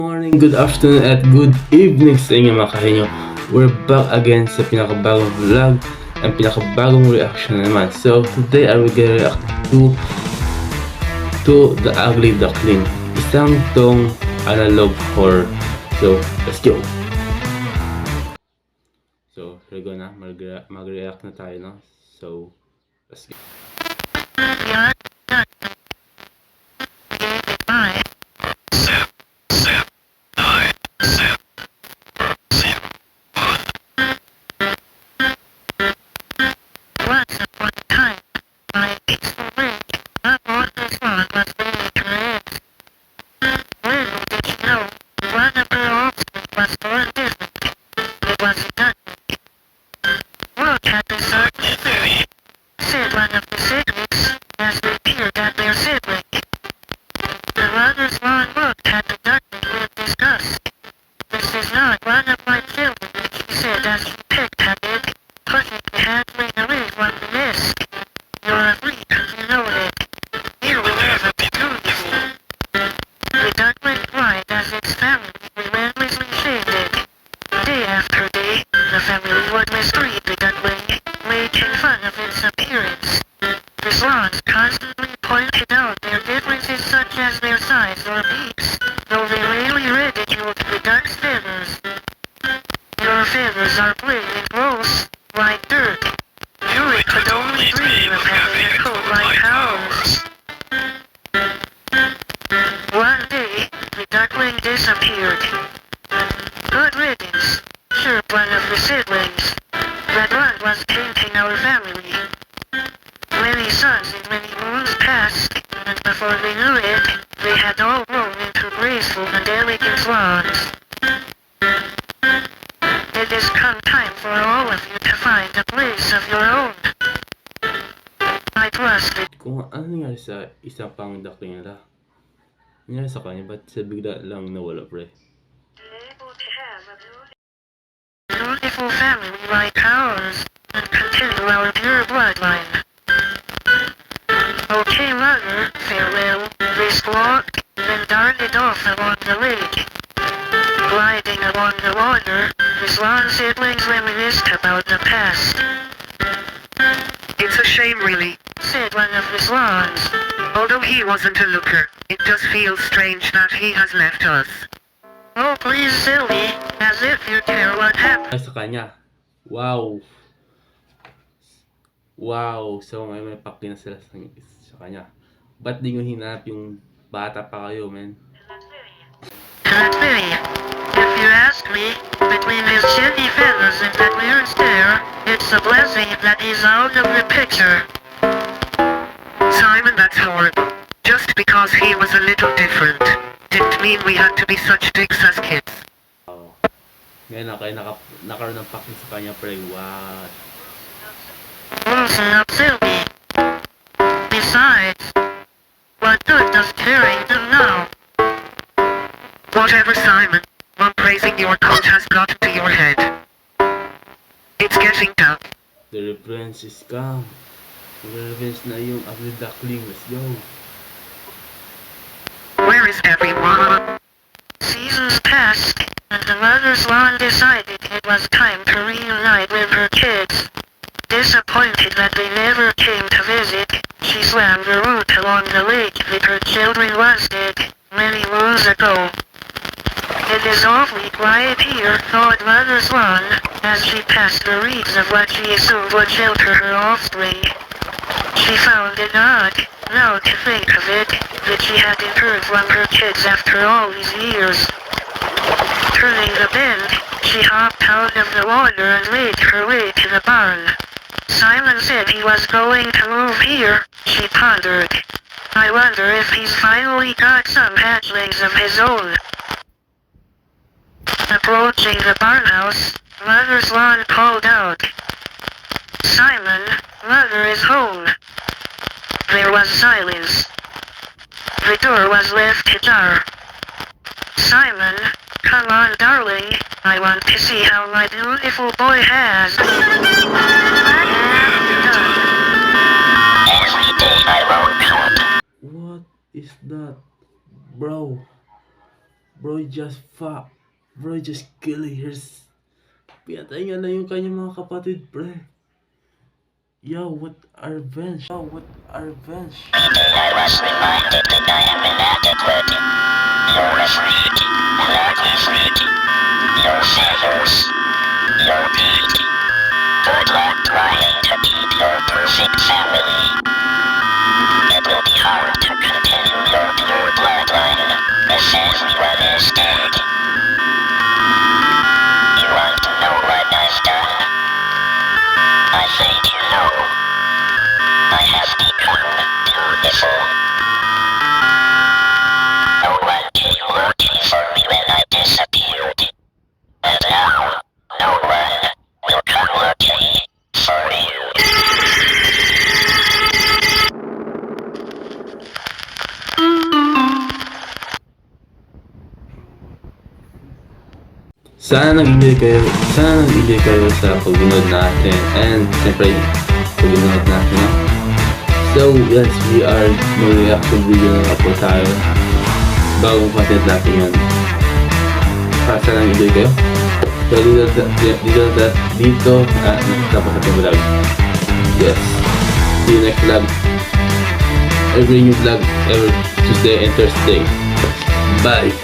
Morning, good afternoon, at good evening sa inyo mga kahinyo. We're back again sa pinakabagong vlog and pinakabagong reaction naman. So, today I will gonna react to The Ugly Duckling. Isang tong analog horror. So, let's go! So, here we go na. Mag-react na tayo, no? So, let's go. Once upon a time, my peaceful lake up on this lawn was really correct. Little did you know, one of her offspring was born different. It was a duckling. Look at this ugly thing, said one of the siblings as they peered at their sibling. The mother's lawn looked at the duckling with disgust. This is not one of my children, she said as she picked at it, pushing the hatchling away from the nest. You're a freak, you know it. You will never be beautiful. The duckling cried as its family relentlessly shaved it. Day after day, the family would mistreat the duckling, making fun of its appearance. The swans constantly pointed out their differences such as their size or beaks, though they rarely ridiculed the duck's feathers. Your feathers are plain and gross, like dirt. You could only dream of having a coat like ours. One day, the duckling disappeared. Good riddance, chirped one of the siblings. That one was tainting our family. Many suns and many moons passed, and before they knew it, they had all grown into graceful and elegant swans. It has come time for all of you to find a place of your own. I trusted. Kung ano nangyari sa isa pang duckling nila? Nangyari sa kanya, ba't siya bigla lang nawala, pre? Able to have a beautiful family like ours and continue our pure bloodline. Okay, mother, farewell. They squawked, then darted off along the lake. Gliding along the water, the swan siblings reminisced about the past. It's a shame really, Said one of the swans. although he wasn't a looker, it does feel strange that he has left us. Oh, please, silly, as if you care what happened. Ay, sa kanya. Wow. Wow. So, may pakli na sila sa kanya. Ba't di nyo hinanap yung bata pa kayo, man? Really, if you ask me, between his shiny feathers and that weird stare, it's a blessing that he's out of the picture. Simon, that's horrible. Just because he was a little different, didn't mean we had to be such dicks as kids. Wow. Ngayon na kayo nakaroon ng pakli sa kanya, pre. What? Loosen up, silly. Besides, what good does caring do now? Whatever, Simon, Mom praising your coat has gotten to your head. It's getting tough. The reference is come. Mag-reference na yung ugly duckling. Let's go. Where is everyone? Seasons passed, and the mother swan decided it was time to reunite with her kids. Disappointed that they never came to visit, she swam the route along the lake that her children once did, many moons ago. It is awfully quiet here, thought Mother Swan, as she passed the reeds of what she assumed would shelter her offspring. She found it odd, now to think of it, that she hadn't heard from her kids after all these years. Turning the bend, she hopped out of the water and made her way to the barn. Simon said he was going to move here, she pondered. I wonder if he's finally got some hatchlings of his own. Approaching the barnhouse, Mother Swan called out, Simon, Mother is home. There was silence. The door was left ajar. Simon, come on, darling. I want to see how my beautiful boy has. What is that? Bro. Bro just fuck. Bro just kill his. Pinatay nga lang yung kanyang mga kapatid, pre. Yo, what are revenge? Yo, what are revenge? I was reminded that I am inadequate. You're afraid, gladly freed. Your failures, your deed. Good luck trying to keep your perfect family. It will be hard to continue your pure bloodline if everyone is dead. You want to know what I've done? I think you know. I have become beautiful. No one came looking for me when I disappeared. And now, no one will come looking for you. Sana nag-enjoy kayo sa pag-unod natin and siyempre pag-unod natin, no? So yes, we are mag-reaction video na nga po tayo. Bagong content natin yun. Sana nag-enjoy kayo. So dito tapos natin vlog. Yes, see you next vlog. Every new vlog every Tuesday and Thursday. Bye!